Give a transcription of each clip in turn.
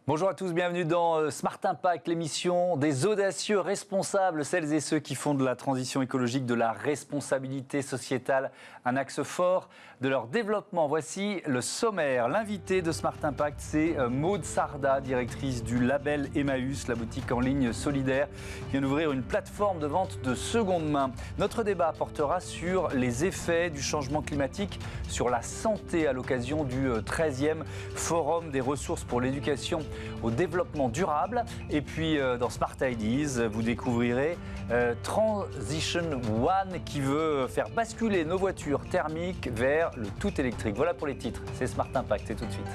Bonjour à tous, bienvenue dans Smart Impact, l'émission des audacieux responsables, celles et ceux qui font de la transition écologique, de la responsabilité sociétale, un axe fort de leur développement. Voici le sommaire. L'invité de Smart Impact, c'est Maud Sarda, directrice du label Emmaüs, la boutique en ligne solidaire, qui vient d'ouvrir une plateforme de vente de seconde main. Notre débat portera sur les effets du changement climatique sur la santé à l'occasion du 13e Forum des ressources pour l'éducation au développement durable. Et puis dans Smart Ideas, vous découvrirez Transition One qui veut faire basculer nos voitures thermiques vers le tout électrique. Voilà pour les titres, c'est Smart Impact, et tout de suite.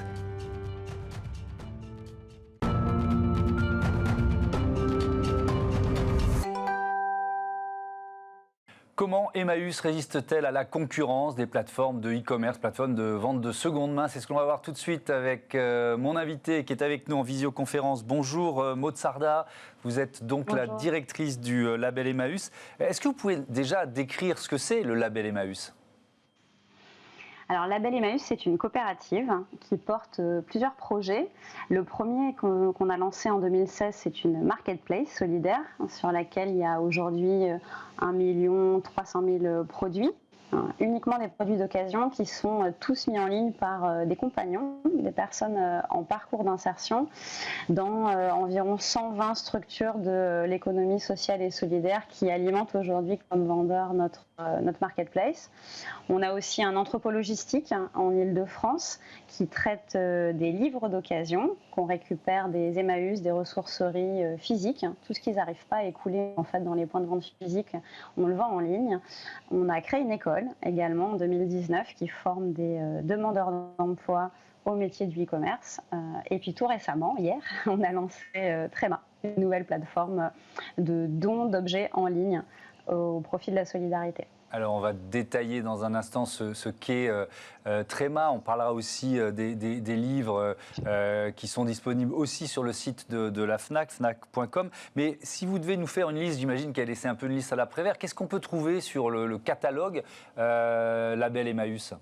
Comment Emmaüs résiste-t-elle à la concurrence des plateformes de e-commerce, plateformes de vente de seconde main? C'est ce qu'on va voir tout de suite avec mon invité qui est avec nous en visioconférence. Bonjour Maud Sarda, vous êtes donc Bonjour. la directrice du label Emmaüs. Est-ce que vous pouvez déjà décrire ce que c'est le label Emmaüs? Alors, Label Emmaüs, c'est une coopérative qui porte plusieurs projets. Le premier qu'on a lancé en 2016, c'est une marketplace solidaire sur laquelle il y a aujourd'hui 1 300 000 produits. Uniquement des produits d'occasion qui sont tous mis en ligne par des compagnons, des personnes en parcours d'insertion dans environ 120 structures de l'économie sociale et solidaire qui alimentent aujourd'hui comme vendeur notre marketplace. On a aussi un entrepôt logistique en Île-de-France qui traite des livres d'occasion qu'on récupère des Emmaüs, des ressourceries physiques. Tout ce qu'ils n'arrivent pas à écouler en fait dans les points de vente physiques, on le vend en ligne. On a créé une école également en 2019 qui forme des demandeurs d'emploi au métier du e-commerce. Et puis tout récemment, hier, on a lancé Tréma, une nouvelle plateforme de dons d'objets en ligne au profit de la solidarité. Alors, on va détailler dans un instant ce qu'est Tréma. On parlera aussi des livres qui sont disponibles aussi sur le site de la FNAC, fnac.com. Mais si vous devez nous faire une liste, j'imagine qu'elle laissé un peu une liste à l'après-vert, qu'est-ce qu'on peut trouver sur le catalogue Label Emmaüs?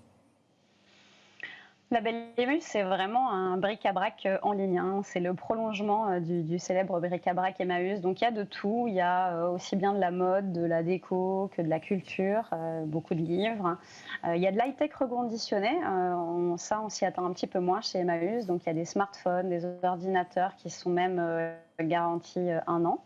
Label Emmaüs, c'est vraiment un bric-à-brac en ligne. C'est le prolongement du célèbre bric-à-brac Emmaüs. Donc il y a de tout. Il y a aussi bien de la mode, de la déco que de la culture, beaucoup de livres. Il y a de l'high-tech reconditionné. Ça, on s'y attend un petit peu moins chez Emmaüs. Donc il y a des smartphones, des ordinateurs qui sont même garantis 1 an.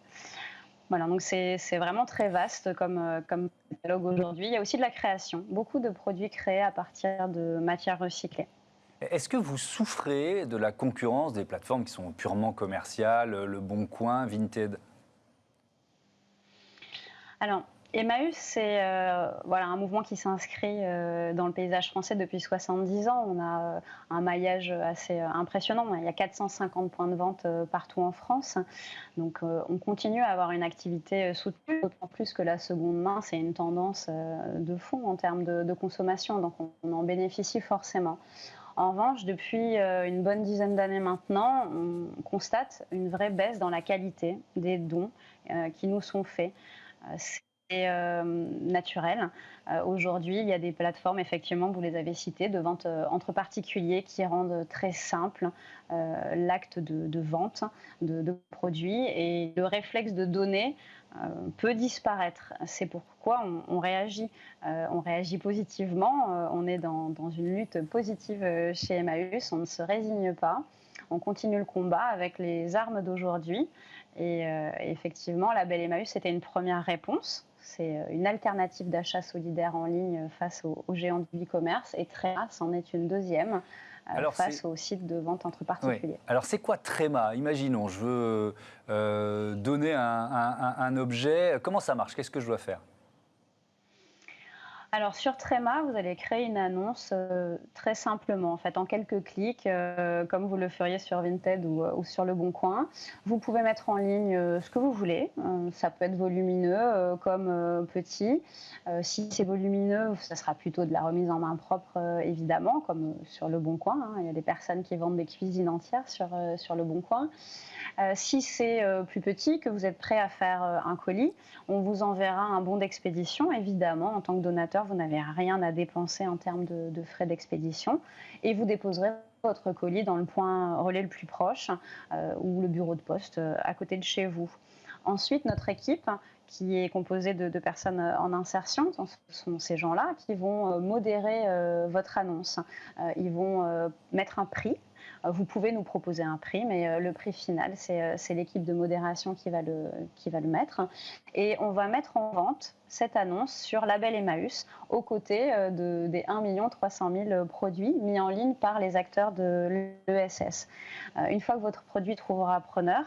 Voilà, donc c'est vraiment très vaste comme catalogue aujourd'hui. Il y a aussi de la création, beaucoup de produits créés à partir de matières recyclées. Est-ce que vous souffrez de la concurrence des plateformes qui sont purement commerciales, Le Bon Coin, Vinted? Alors, Emmaüs, c'est un mouvement qui s'inscrit dans le paysage français depuis 70 ans. On a un maillage assez impressionnant. Il y a 450 points de vente partout en France. Donc, on continue à avoir une activité soutenue, d'autant plus que la seconde main, c'est une tendance de fond en termes de consommation. Donc, on en bénéficie forcément. En revanche, depuis une bonne dizaine d'années maintenant, on constate une vraie baisse dans la qualité des dons qui nous sont faits. C'est naturel. Aujourd'hui, il y a des plateformes, effectivement, vous les avez citées, de vente entre particuliers qui rendent très simple l'acte de vente de produits, et le réflexe de donner peut disparaître. C'est pourquoi on réagit positivement. On est dans une lutte positive chez Emmaüs. On ne se résigne pas. On continue le combat avec les armes d'aujourd'hui. Et effectivement, Label Emmaüs, c'était une première réponse. C'est une alternative d'achat solidaire en ligne face aux géants du e-commerce. Et Tréma, c'en est une deuxième face aux sites de vente entre particuliers. Oui. Alors, c'est quoi Tréma? Imaginons, je veux donner un objet. Comment ça marche? Qu'est-ce que je dois faire? Alors sur Tréma, vous allez créer une annonce très simplement, en fait, en quelques clics, comme vous le feriez sur Vinted ou sur Le Bon Coin. Vous pouvez mettre en ligne ce que vous voulez. Ça peut être volumineux comme petit. Si c'est volumineux, ça sera plutôt de la remise en main propre, évidemment, comme sur Le Bon Coin. Il y a des personnes qui vendent des cuisines entières sur Le Bon Coin. Si c'est plus petit, que vous êtes prêt à faire un colis, on vous enverra un bon d'expédition, évidemment. En tant que donateur, vous n'avez rien à dépenser en termes de frais d'expédition, et vous déposerez votre colis dans le point relais le plus proche ou le bureau de poste à côté de chez vous. Ensuite, notre équipe, qui est composée de personnes en insertion, ce sont ces gens-là qui vont modérer votre annonce. Ils vont mettre un prix. Vous pouvez nous proposer un prix, mais le prix final, c'est l'équipe de modération qui va le mettre. Et on va mettre en vente cette annonce sur Label Emmaüs, aux côtés des 1 300 000 produits mis en ligne par les acteurs de l'ESS. Une fois que votre produit trouvera preneur,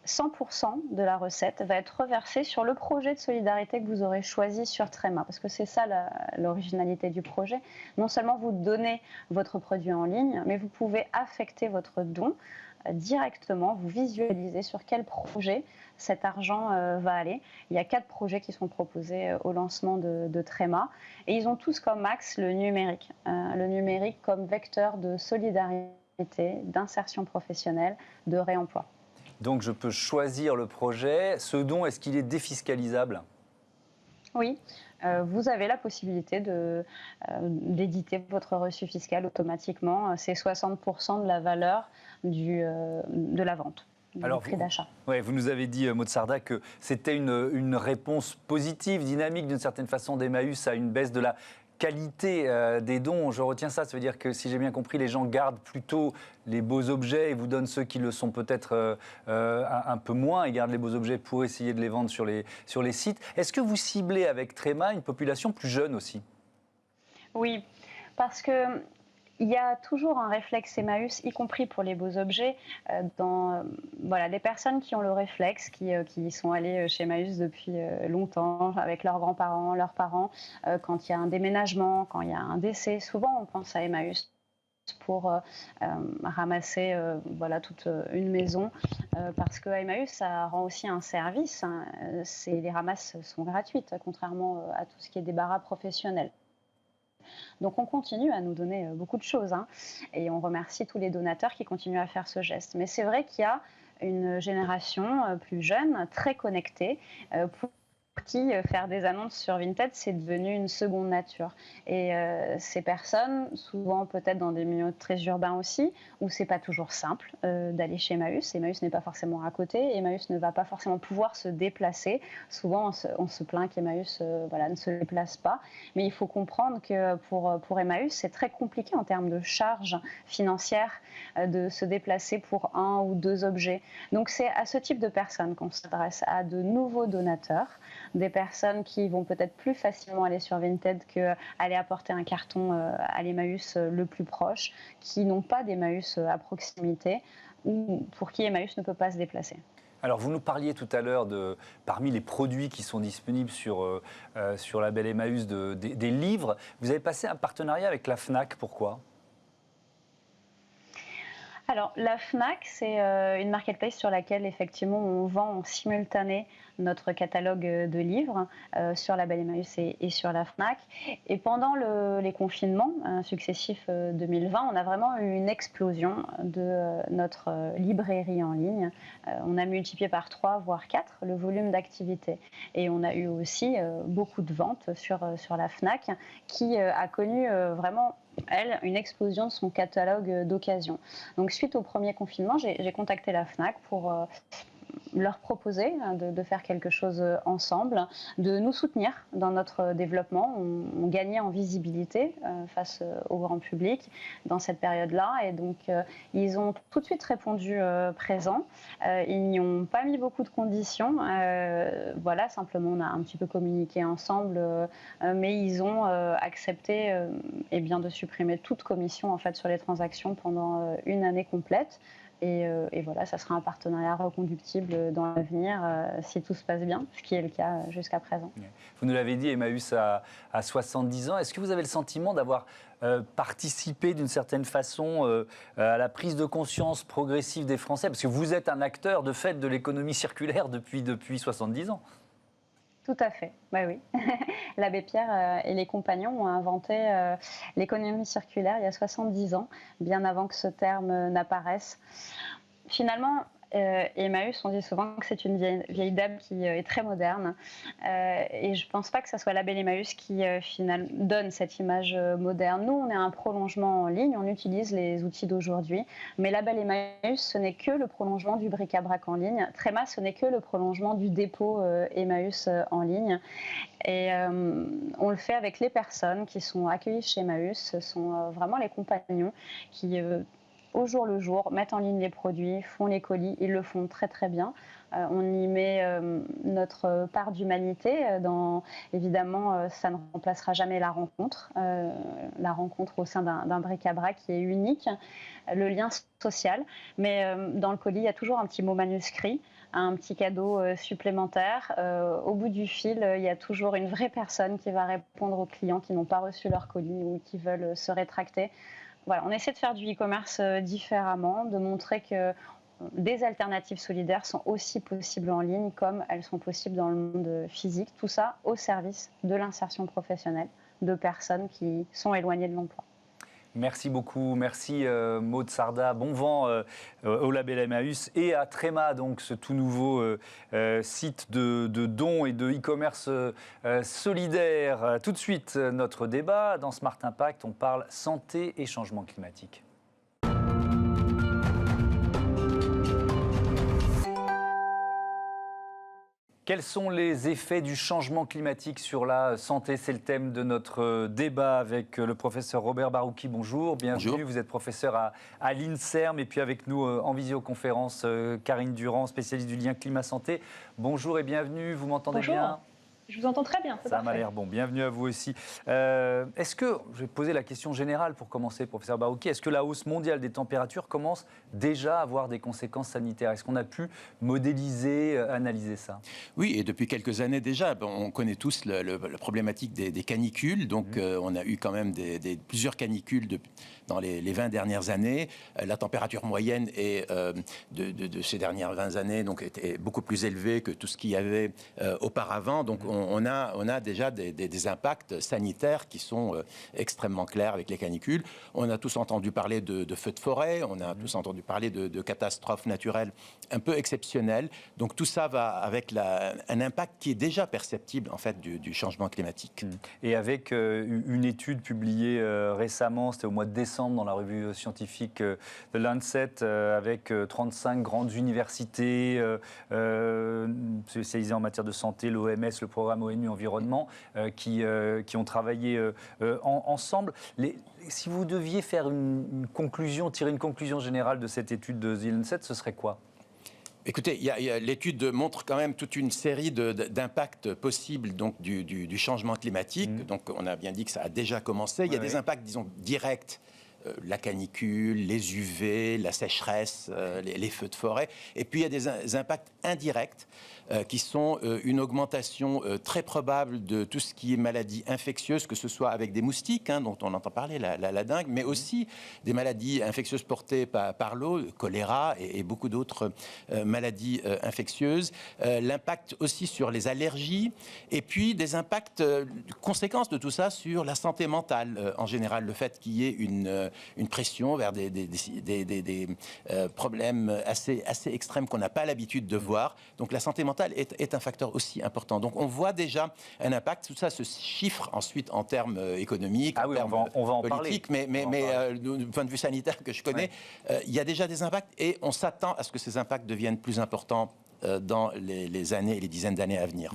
100% de la recette va être reversée sur le projet de solidarité que vous aurez choisi sur Tréma. Parce que c'est ça l'originalité du projet. Non seulement vous donnez votre produit en ligne, mais vous pouvez affecter votre don directement, vous visualisez sur quel projet cet argent va aller. Il y a 4 projets qui sont proposés au lancement de Tréma. Et ils ont tous comme axe le numérique. Le numérique comme vecteur de solidarité, d'insertion professionnelle, de réemploi. Donc je peux choisir le projet. Ce don, est-ce qu'il est défiscalisable ? Oui, vous avez la possibilité d'éditer votre reçu fiscal automatiquement. C'est 60% de la valeur de la vente. Alors, prix d'achat. Vous nous avez dit, Maud Sarda, que c'était une réponse positive, dynamique d'une certaine façon d'Emmaüs à une baisse de la qualité des dons. Je retiens ça, ça veut dire que si j'ai bien compris, les gens gardent plutôt les beaux objets et vous donnent ceux qui le sont peut-être un peu moins et gardent les beaux objets pour essayer de les vendre sur les sites. Est-ce que vous ciblez avec Tréma une population plus jeune aussi ? Oui, parce que il y a toujours un réflexe Emmaüs, y compris pour les beaux objets, des personnes qui ont le réflexe, qui sont allées chez Emmaüs depuis longtemps, avec leurs grands-parents, leurs parents, quand il y a un déménagement, quand il y a un décès. Souvent, on pense à Emmaüs pour ramasser toute une maison, parce que Emmaüs, ça rend aussi un service. Les ramasses sont gratuites, contrairement à tout ce qui est débarras professionnel. Donc on continue à nous donner beaucoup de choses et on remercie tous les donateurs qui continuent à faire ce geste. Mais c'est vrai qu'il y a une génération plus jeune, très connectée, pour qui faire des annonces sur Vinted, c'est devenu une seconde nature. Et ces personnes, souvent peut-être dans des milieux très urbains aussi, où c'est pas toujours simple d'aller chez Emmaüs. Emmaüs n'est pas forcément à côté, Emmaüs ne va pas forcément pouvoir se déplacer. Souvent, on se plaint qu'Emmaüs ne se déplace pas. Mais il faut comprendre que pour Emmaüs, c'est très compliqué en termes de charges financières de se déplacer pour 1 ou 2 objets. Donc c'est à ce type de personnes qu'on s'adresse, à de nouveaux donateurs, des personnes qui vont peut-être plus facilement aller sur Vinted qu'aller apporter un carton à l'Emmaüs le plus proche, qui n'ont pas d'Emmaüs à proximité ou pour qui Emmaüs ne peut pas se déplacer. Alors, vous nous parliez tout à l'heure parmi les produits qui sont disponibles sur Label Emmaüs, des livres. Vous avez passé un partenariat avec la Fnac, pourquoi ? Alors, la Fnac, c'est une marketplace sur laquelle, effectivement, on vend en simultané notre catalogue de livres sur Label Emmaüs et sur la Fnac. Et pendant les confinements successifs 2020, on a vraiment eu une explosion de notre librairie en ligne. On a multiplié par 3, voire 4, le volume d'activité. Et on a eu aussi beaucoup de ventes sur la Fnac qui a connu vraiment une explosion de son catalogue d'occasion. Donc, suite au premier confinement, j'ai contacté la Fnac pour leur proposer de faire quelque chose ensemble, de nous soutenir dans notre développement. On gagnait en visibilité face au grand public dans cette période-là. Et donc, ils ont tout de suite répondu présent. Ils n'y ont pas mis beaucoup de conditions. Simplement, on a un petit peu communiqué ensemble. Mais ils ont accepté de supprimer toute commission en fait, sur les transactions pendant une année complète. Et voilà, ça sera un partenariat reconductible dans l'avenir si tout se passe bien, ce qui est le cas jusqu'à présent. Vous nous l'avez dit, Emmaüs a 70 ans. Est-ce que vous avez le sentiment d'avoir participé d'une certaine façon à la prise de conscience progressive des Français ? Parce que vous êtes un acteur de fait de l'économie circulaire depuis 70 ans. Tout à fait, oui. L'abbé Pierre et les compagnons ont inventé l'économie circulaire il y a 70 ans, bien avant que ce terme n'apparaisse. Finalement, Emmaüs, on dit souvent que c'est une vieille dame qui est très moderne. Et je ne pense pas que ce soit Label Emmaüs qui finalement donne cette image moderne. Nous, on est un prolongement en ligne, on utilise les outils d'aujourd'hui. Mais Label Emmaüs, ce n'est que le prolongement du bric-à-brac en ligne. Tréma, ce n'est que le prolongement du dépôt Emmaüs en ligne. Et on le fait avec les personnes qui sont accueillies chez Emmaüs. Ce sont vraiment les compagnons qui... au jour le jour, mettent en ligne les produits, font les colis, ils le font très très bien. On y met notre part d'humanité. Évidemment, ça ne remplacera jamais la rencontre au sein d'un bric-à-brac qui est unique, le lien social. Mais dans le colis, il y a toujours un petit mot manuscrit, un petit cadeau supplémentaire. Au bout du fil, il y a toujours une vraie personne qui va répondre aux clients qui n'ont pas reçu leur colis ou qui veulent se rétracter. Voilà, on essaie de faire du e-commerce différemment, de montrer que des alternatives solidaires sont aussi possibles en ligne comme elles sont possibles dans le monde physique. Tout ça au service de l'insertion professionnelle de personnes qui sont éloignées de l'emploi. Merci beaucoup, merci Maud Sarda. Bon vent au Label Emmaüs et à Tréma, donc ce tout nouveau site de dons et de e-commerce solidaire. Tout de suite, notre débat. Dans Smart Impact, on parle santé et changement climatique. Quels sont les effets du changement climatique sur la santé? C'est le thème de notre débat avec le professeur Robert Barouki. Bonjour, bienvenue. Bonjour. Vous êtes professeur à l'INSERM et puis avec nous en visioconférence, Karine Durand, spécialiste du lien climat-santé. Bonjour et bienvenue, vous m'entendez bien? Je vous entends très bien. Ça m'a l'air bon. Bienvenue à vous aussi. Est-ce que, je vais poser la question générale pour commencer, professeur Barouki, est-ce que la hausse mondiale des températures commence déjà à avoir des conséquences sanitaires? Est-ce qu'on a pu modéliser, analyser ça? Oui, et depuis quelques années déjà, on connaît tous la problématique des canicules. Donc, on a eu quand même plusieurs canicules dans les 20 dernières années. La température moyenne de ces dernières 20 années était beaucoup plus élevée que tout ce qu'il y avait auparavant. Donc, on a déjà des impacts sanitaires qui sont extrêmement clairs avec les canicules. On a tous entendu parler de feux de forêt, on a tous entendu parler de catastrophes naturelles un peu exceptionnelles. Donc tout ça va avec un impact qui est déjà perceptible en fait du changement climatique. Et avec une étude publiée récemment, c'était au mois de décembre dans la revue scientifique The Lancet, avec 35 grandes universités spécialisées en matière de santé, l'OMS, le programme ONU Environnement, qui ont travaillé ensemble. Si vous deviez faire tirer une conclusion générale de cette étude de The Lancet, ce serait quoi? Écoutez, l'étude montre quand même toute une série d'impacts possibles donc, du changement climatique. Donc on a bien dit que ça a déjà commencé. Il y a des impacts, disons, directs. La canicule, les UV, la sécheresse, les feux de forêt. Et puis il y a des impacts indirects qui sont une augmentation très probable de tout ce qui est maladies infectieuses, que ce soit avec des moustiques, dont on entend parler, la dengue, mais aussi des maladies infectieuses portées par l'eau, choléra et beaucoup d'autres maladies infectieuses. L'impact aussi sur les allergies et puis des impacts, conséquences de tout ça sur la santé mentale en général. Le fait qu'il y ait une pression vers des problèmes assez extrêmes qu'on n'a pas l'habitude de voir. Donc la santé mentale est un facteur aussi important. Donc on voit déjà un impact. Tout ça se chiffre ensuite en termes économiques, en termes politiques, mais du point de vue sanitaire que je connais, il y a déjà des impacts et on s'attend à ce que ces impacts deviennent plus importants dans les années et les dizaines d'années à venir.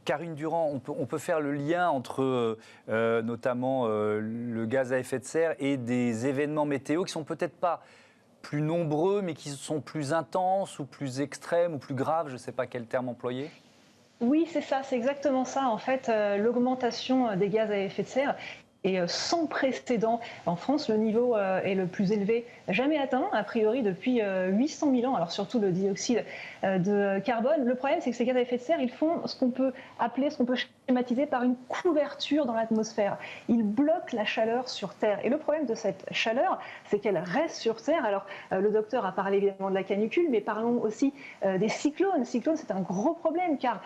Karine Durand, on peut faire le lien entre notamment le gaz à effet de serre et des événements météo qui sont peut-être pas plus nombreux, mais qui sont plus intenses ou plus extrêmes ou plus graves, je ne sais pas quel terme employer. Oui, c'est ça, c'est exactement ça. En fait, l'augmentation des gaz à effet de serre est sans précédent. En France, le niveau est le plus élevé jamais atteint, a priori, depuis 800 000 ans. Alors surtout le dioxyde de carbone. Le problème, c'est que ces gaz à effet de serre, ils font ce qu'on peut schématiser par une couverture dans l'atmosphère. Ils bloquent la chaleur sur Terre. Et le problème de cette chaleur, c'est qu'elle reste sur Terre. Alors, le docteur a parlé évidemment de la canicule, mais parlons aussi des cyclones. Les cyclones, c'est un gros problème, car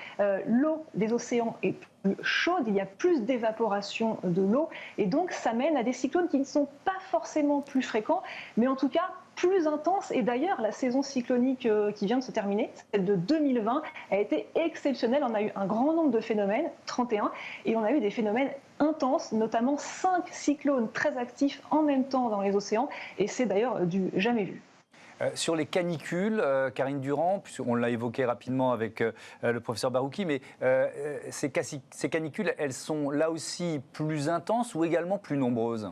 l'eau des océans est plus chaude, il y a plus d'évaporation de l'eau, et donc ça mène à des cyclones qui ne sont pas forcément plus fréquents, mais en tout cas plus intense. Et d'ailleurs, la saison cyclonique qui vient de se terminer, celle de 2020, a été exceptionnelle. On a eu un grand nombre de phénomènes, 31, et on a eu des phénomènes intenses, notamment 5 cyclones très actifs en même temps dans les océans, et c'est d'ailleurs du jamais vu. Sur les canicules, Karine Durand, puisqu'on l'a évoqué rapidement avec le professeur Barouki, mais ces canicules, elles sont là aussi plus intenses ou également plus nombreuses ?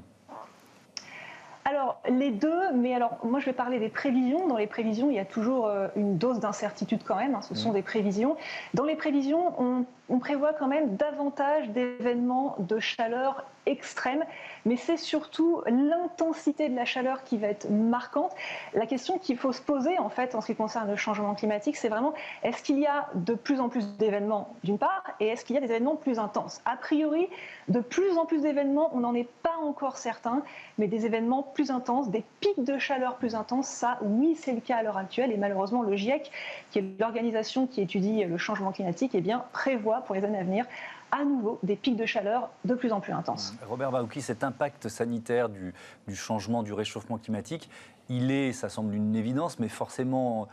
Alors, les deux, mais alors, moi je vais parler des prévisions. Dans les prévisions, il y a toujours une dose d'incertitude quand même, ce sont des prévisions. Dans les prévisions, on prévoit quand même davantage d'événements de chaleur extrême, mais c'est surtout l'intensité de la chaleur qui va être marquante. La question qu'il faut se poser, en fait, en ce qui concerne le changement climatique, c'est vraiment, est-ce qu'il y a de plus en plus d'événements, d'une part, et est-ce qu'il y a des événements plus intenses ? A priori, de plus en plus d'événements, on n'en est pas encore certain, mais des événements plus intenses, des pics de chaleur plus intenses, ça, oui, c'est le cas à l'heure actuelle, et malheureusement, le GIEC, qui est l'organisation qui étudie le changement climatique, eh bien, prévoit pour les années à venir à nouveau des pics de chaleur de plus en plus intenses. Robert Barouki, cet impact sanitaire du changement, du réchauffement climatique, il est, ça semble une évidence, mais forcément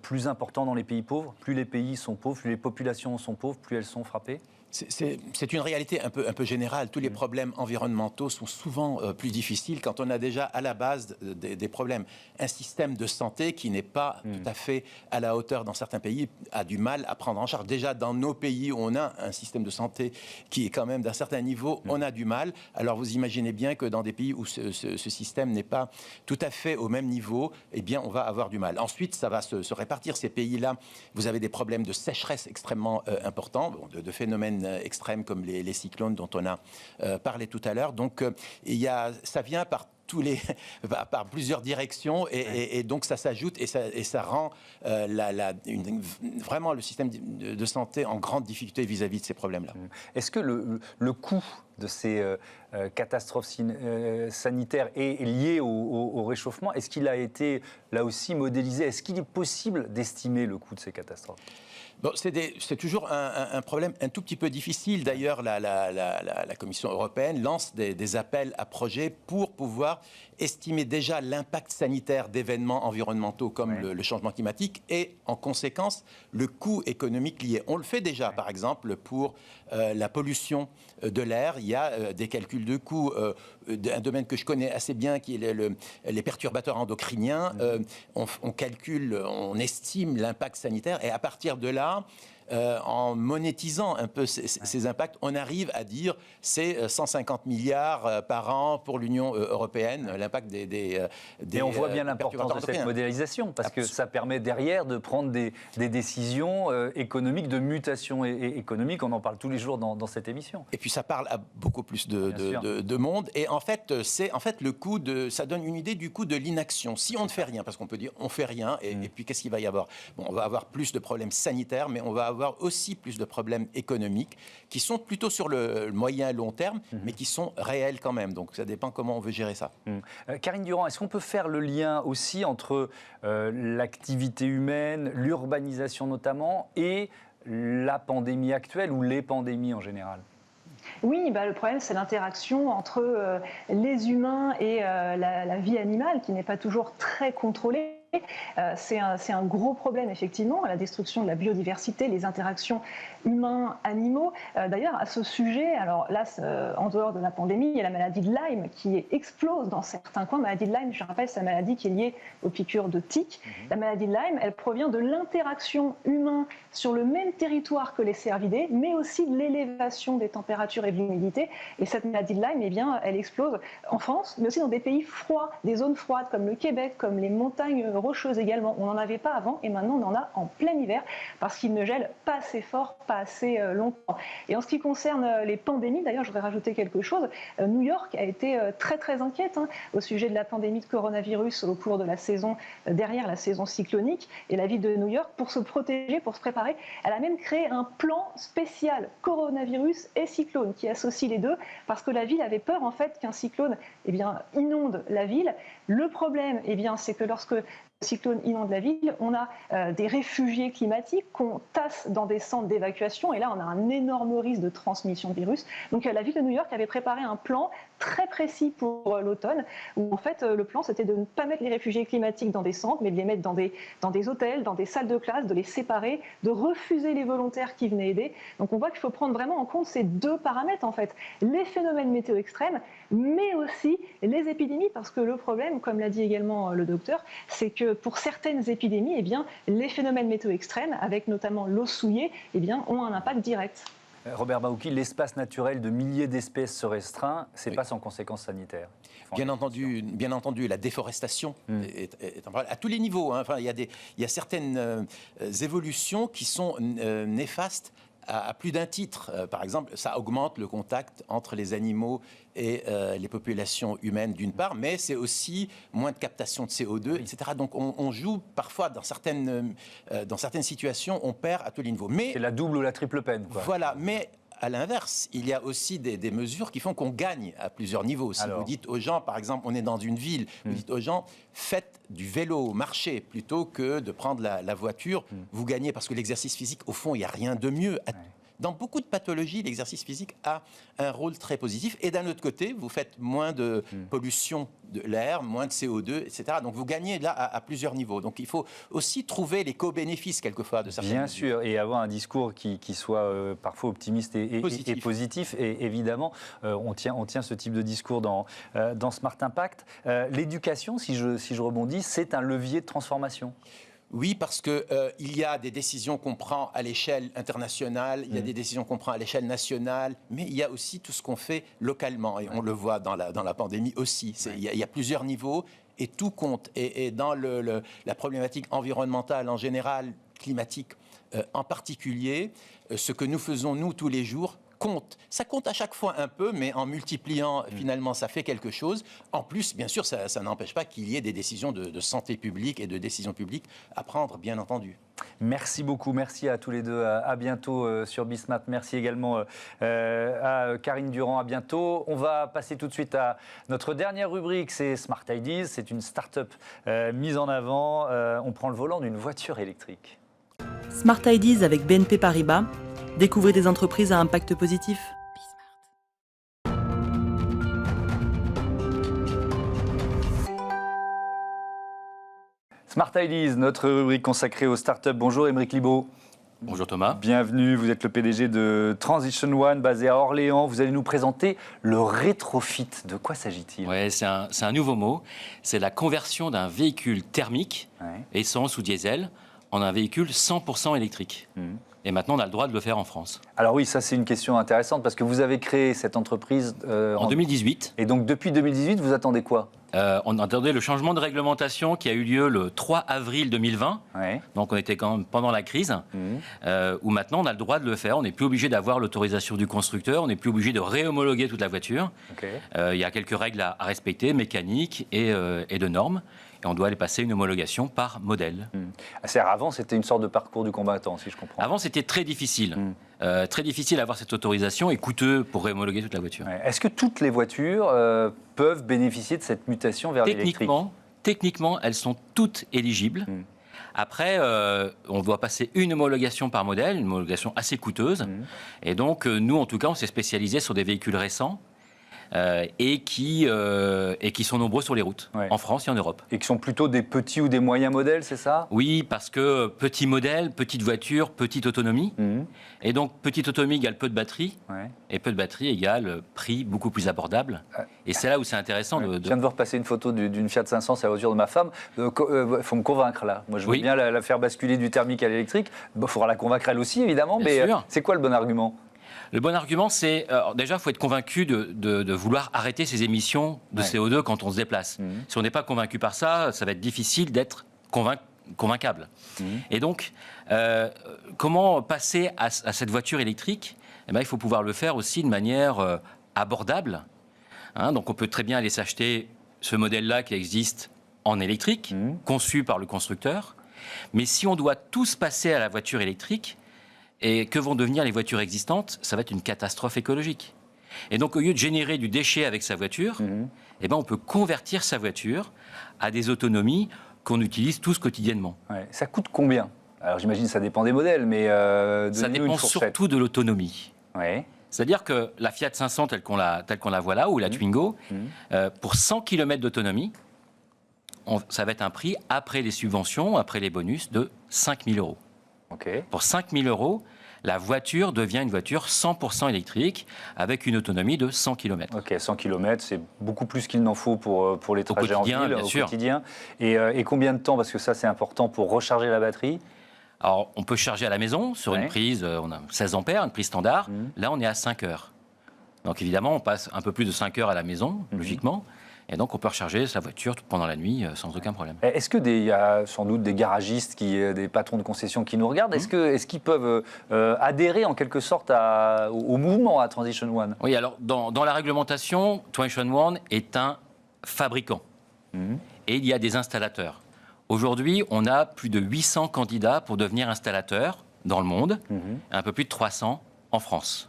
plus important dans les pays pauvres. Plus les pays sont pauvres, plus les populations sont pauvres, plus elles sont frappées. C'est une réalité un peu générale. Tous les problèmes environnementaux sont souvent plus difficiles quand on a déjà à la base des problèmes. Un système de santé qui n'est pas tout à fait à la hauteur dans certains pays a du mal à prendre en charge. Déjà dans nos pays où on a un système de santé qui est quand même d'un certain niveau, on a du mal. Alors vous imaginez bien que dans des pays où ce système n'est pas tout à fait au même niveau, eh bien on va avoir du mal. Ensuite, ça va se répartir. Ces pays-là, vous avez des problèmes de sécheresse extrêmement importants, de phénomènes extrêmes comme les cyclones dont on a parlé tout à l'heure. Donc ça vient par plusieurs directions et donc ça s'ajoute et ça rend vraiment le système de santé en grande difficulté vis-à-vis de ces problèmes-là. Est-ce que le coût de ces catastrophes sanitaires est lié au réchauffement ? Est-ce qu'il a été là aussi modélisé ? Est-ce qu'il est possible d'estimer le coût de ces catastrophes ? Bon, c'est toujours un problème un tout petit peu difficile. D'ailleurs, la Commission européenne lance des appels à projets pour pouvoir estimer déjà l'impact sanitaire d'événements environnementaux comme le changement climatique et, en conséquence, le coût économique lié. On le fait déjà, par exemple, pour la pollution de l'air. Il y a des calculs de coûts. Un domaine que je connais assez bien, qui est les perturbateurs endocriniens. On calcule, on estime l'impact sanitaire et à partir de là, en monétisant un peu ces impacts, on arrive à dire c'est 150 milliards par an pour l'Union européenne, l'impact des Et on voit bien l'importance de cette modélisation, parce que ça permet derrière de prendre des décisions économiques, de mutation économique. On en parle tous les jours dans cette émission. Et puis ça parle à beaucoup plus de monde. Et en fait, le coût ça donne une idée du coût de l'inaction. Si on ne fait rien, parce qu'on peut dire on fait rien, et puis qu'est-ce qu'il va y avoir ? Bon, on va avoir plus de problèmes sanitaires, mais on va avoir aussi plus de problèmes économiques qui sont plutôt sur le moyen et long terme, mais qui sont réels quand même. Donc ça dépend comment on veut gérer ça. Karine Durand, est-ce qu'on peut faire le lien aussi entre l'activité humaine, l'urbanisation notamment, et la pandémie actuelle ou les pandémies en général ? Oui, le problème, c'est l'interaction entre les humains et la vie animale, qui n'est pas toujours très contrôlée. C'est un gros problème, effectivement, la destruction de la biodiversité, les interactions humains-animaux. D'ailleurs, à ce sujet, alors là, en dehors de la pandémie, il y a la maladie de Lyme qui explose dans certains coins. La maladie de Lyme, je rappelle, c'est une maladie qui est liée aux piqûres de tiques. La maladie de Lyme, elle provient de l'interaction humaine sur le même territoire que les cervidés, mais aussi de l'élévation des températures et de l'humidité. Et cette maladie de Lyme, eh bien, elle explose en France, mais aussi dans des pays froids, des zones froides comme le Québec, comme les montagnes rocheuses également. On n'en avait pas avant et maintenant on en a en plein hiver parce qu'il ne gèle pas assez fort, pas assez longtemps. Et en ce qui concerne les pandémies, d'ailleurs, je voudrais rajouter quelque chose. New York a été très très inquiète au sujet de la pandémie de coronavirus au cours de la saison, derrière la saison cyclonique. Et la ville de New York, pour se protéger, pour se préparer, elle a même créé un plan spécial coronavirus et cyclone qui associe les deux parce que la ville avait peur en fait qu'un cyclone inonde la ville. Le problème, c'est que lorsque cyclones inondent la ville, on a des réfugiés climatiques qu'on tasse dans des centres d'évacuation, et là on a un énorme risque de transmission de virus. Donc la ville de New York avait préparé un plan très précis pour l'automne, où en fait le plan c'était de ne pas mettre les réfugiés climatiques dans des centres, mais de les mettre dans des hôtels, dans des salles de classe, de les séparer, de refuser les volontaires qui venaient aider. Donc on voit qu'il faut prendre vraiment en compte ces deux paramètres en fait, les phénomènes météo extrêmes, mais aussi les épidémies, parce que le problème, comme l'a dit également le docteur, c'est que pour certaines épidémies, eh bien, les phénomènes météo extrêmes, avec notamment l'eau souillée, eh bien, ont un impact direct. Robert Bauky, l'espace naturel de milliers d'espèces se restreint, c'est pas sans conséquences sanitaires. Bien entendu, la déforestation est un problème à tous les niveaux. Enfin, il y a certaines évolutions qui sont néfastes à plus d'un titre. Par exemple, ça augmente le contact entre les animaux et les populations humaines d'une part, mais c'est aussi moins de captation de CO2, etc. Donc on joue parfois dans certaines situations, on perd à tous les niveaux. Mais c'est la double ou la triple peine, quoi. Voilà, mais à l'inverse, il y a aussi des mesures qui font qu'on gagne à plusieurs niveaux. Si vous dites aux gens, par exemple, on est dans une ville, vous dites aux gens, faites du vélo, marchez, plutôt que de prendre la voiture, vous gagnez, parce que l'exercice physique, au fond, il n'y a rien de mieux. Dans beaucoup de pathologies, l'exercice physique a un rôle très positif. Et d'un autre côté, vous faites moins de pollution de l'air, moins de CO2, etc. Donc vous gagnez là à plusieurs niveaux. Donc il faut aussi trouver les co-bénéfices quelquefois de certaines Bien mesures. sûr, et avoir un discours qui soit parfois optimiste et positif. Et évidemment, on tient ce type de discours dans Smart Impact. L'éducation, si je rebondis, c'est un levier de transformation. Oui, parce qu'il y a des décisions qu'on prend à l'échelle internationale, il y a des décisions qu'on prend à l'échelle nationale, mais il y a aussi tout ce qu'on fait localement. Et on le voit dans la pandémie aussi. Il y a plusieurs niveaux et tout compte. Et dans la problématique environnementale en général, climatique en particulier, ce que nous faisons, nous, tous les jours, compte. Ça compte à chaque fois un peu, mais en multipliant, finalement, ça fait quelque chose. En plus, bien sûr, ça n'empêche pas qu'il y ait des décisions de santé publique et de décisions publiques à prendre, bien entendu. Merci beaucoup, merci à tous les deux. À bientôt sur Bismart. Merci également à Karine Durand. À bientôt. On va passer tout de suite à notre dernière rubrique, c'est Smart Ideas. C'est une start-up mise en avant. On prend le volant d'une voiture électrique. Smart Ideas avec BNP Paribas. Découvrez des entreprises à impact positif. Smart Ideas, notre rubrique consacrée aux startups. Bonjour Émeric Libaud. Bonjour Thomas. Bienvenue, vous êtes le PDG de Transition One, basé à Orléans. Vous allez nous présenter le rétrofit. De quoi s'agit-il ? Ouais, c'est un nouveau mot. C'est la conversion d'un véhicule thermique, essence ou diesel, en un véhicule 100% électrique. Et maintenant, on a le droit de le faire en France. Alors oui, ça c'est une question intéressante parce que vous avez créé cette entreprise en 2018. Et donc depuis 2018, vous attendez quoi ? On attendait le changement de réglementation qui a eu lieu le 3 avril 2020. Donc on était quand même pendant la crise, où maintenant on a le droit de le faire. On n'est plus obligé d'avoir l'autorisation du constructeur, on n'est plus obligé de réhomologuer toute la voiture. Il y a quelques règles à respecter, mécaniques et de normes. Et on doit aller passer une homologation par modèle. C'est-à-dire avant, c'était une sorte de parcours du combattant, si je comprends. Avant, c'était très difficile. Très difficile d'avoir cette autorisation et coûteux pour réhomologuer toute la voiture. Est-ce que toutes les voitures peuvent bénéficier de cette mutation vers l'électrique ? Techniquement, elles sont toutes éligibles. Après, on doit passer une homologation par modèle, une homologation assez coûteuse. Et donc, nous, en tout cas, on s'est spécialisé sur des véhicules récents. Et qui sont nombreux sur les routes, en France et en Europe. Et qui sont plutôt des petits ou des moyens modèles, c'est ça ? Oui, parce que petit modèle, petite voiture, petite autonomie. Et donc, petite autonomie égale peu de batterie. Et peu de batterie égale prix beaucoup plus abordable. Et c'est là où c'est intéressant de... Je viens de voir passer une photo d'une Fiat 500, c'est la voiture de ma femme. Il faut me convaincre, là. Moi, je veux bien la faire basculer du thermique à l'électrique. Il faudra la convaincre elle aussi, évidemment. Bien sûr. C'est quoi le bon argument ? Le bon argument, c'est déjà, il faut être convaincu de vouloir arrêter ces émissions de CO2 quand on se déplace. Si on n'est pas convaincu par ça, ça va être difficile d'être convaincable. Et donc, comment passer à cette voiture électrique ? Il faut pouvoir le faire aussi de manière abordable. Donc, on peut très bien aller s'acheter ce modèle-là qui existe en électrique, conçu par le constructeur. Mais si on doit tous passer à la voiture électrique, et que vont devenir les voitures existantes ? Ça va être une catastrophe écologique. Et donc, au lieu de générer du déchet avec sa voiture, on peut convertir sa voiture à des autonomies qu'on utilise tous quotidiennement. Ouais. Ça coûte combien? Alors j'imagine que ça dépend des modèles, mais ça dépend surtout de l'autonomie. Ouais. C'est-à-dire que la Fiat 500 telle qu'on la voit là, ou la Twingo, pour 100 km d'autonomie, ça va être un prix, après les subventions, après les bonus, de 5 000 €. Okay. Pour 5 000 €, la voiture devient une voiture 100% électrique avec une autonomie de 100 km. Ok, 100 km, c'est beaucoup plus qu'il n'en faut pour les trajets en ville, bien sûr. quotidien. Et combien de temps, parce que ça c'est important, pour recharger la batterie? Alors, on peut charger à la maison sur une prise, on a 16 ampères, une prise standard. Là, on est à 5 heures. Donc, évidemment, on passe un peu plus de 5 heures à la maison, logiquement. Et donc, on peut recharger sa voiture pendant la nuit sans aucun problème. Est-ce qu'il y a sans doute des garagistes, des patrons de concession qui nous regardent? Est-ce qu'ils peuvent adhérer en quelque sorte au mouvement à Transition One? Oui, alors, dans la réglementation, Transition One est un fabricant. Et il y a des installateurs. Aujourd'hui, on a plus de 800 candidats pour devenir installateurs dans le monde, un peu plus de 300 en France.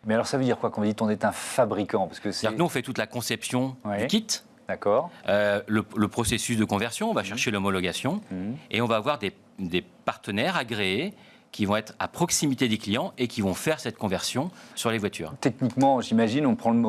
Mais alors ça veut dire quoi quand on dit qu'on est un fabricant? Parce que c'est-à-dire que nous, on fait toute la conception du kit, d'accord. Le processus de conversion, on va chercher l'homologation, et on va avoir des partenaires agréés qui vont être à proximité des clients et qui vont faire cette conversion sur les voitures. Techniquement, j'imagine, on prend le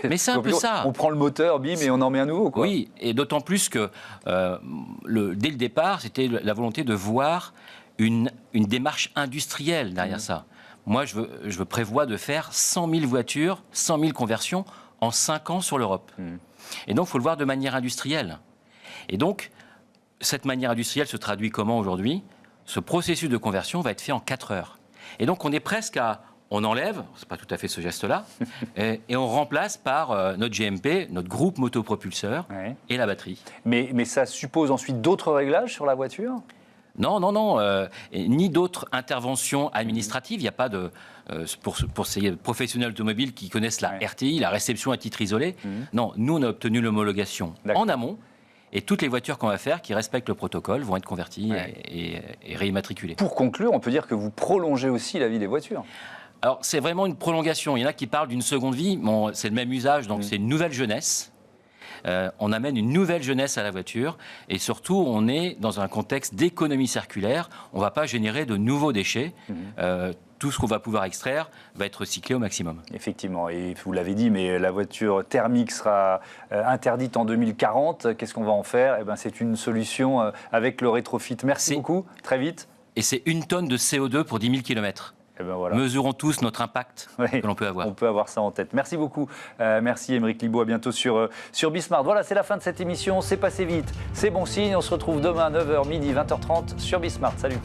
Mais c'est un peu ça. On prend le moteur, bim, et on en met un nouveau, quoi. Oui, et d'autant plus que dès le départ, c'était la volonté de voir une démarche industrielle derrière ça. Moi, je prévois de faire 100 000 voitures, 100 000 conversions en 5 ans sur l'Europe. Et donc, il faut le voir de manière industrielle. Et donc, cette manière industrielle se traduit comment aujourd'hui? Ce processus de conversion va être fait en 4 heures. Et donc, on est presque à... On enlève, c'est pas tout à fait ce geste-là, et on remplace par notre GMP, notre groupe motopropulseur, et la batterie. Mais ça suppose ensuite d'autres réglages sur la voiture? Non, ni d'autres interventions administratives. Il n'y a pas de... pour ces professionnels automobiles qui connaissent la RTI, la réception à titre isolé. Non, nous, on a obtenu l'homologation en amont. Et toutes les voitures qu'on va faire, qui respectent le protocole, vont être converties et réimmatriculées. Pour conclure, on peut dire que vous prolongez aussi la vie des voitures. Alors, c'est vraiment une prolongation. Il y en a qui parlent d'une seconde vie. Bon, c'est le même usage, donc c'est une nouvelle jeunesse. On amène une nouvelle jeunesse à la voiture et surtout on est dans un contexte d'économie circulaire. On ne va pas générer de nouveaux déchets. Tout ce qu'on va pouvoir extraire va être recyclé au maximum. Effectivement, et vous l'avez dit, mais la voiture thermique sera interdite en 2040. Qu'est-ce qu'on va en faire? Eh ben, c'est une solution avec le rétrofit. Merci beaucoup, très vite. Et c'est 1 tonne de CO2 pour 10 000 km. Eh ben voilà. Mesurons tous notre impact que l'on peut avoir. On peut avoir ça en tête. Merci beaucoup. Merci Aymeric Libaud. À bientôt sur Bismart. Voilà, c'est la fin de cette émission. C'est passé vite. C'est bon signe. On se retrouve demain 9h, midi, 20h30 sur Bismart. Salut.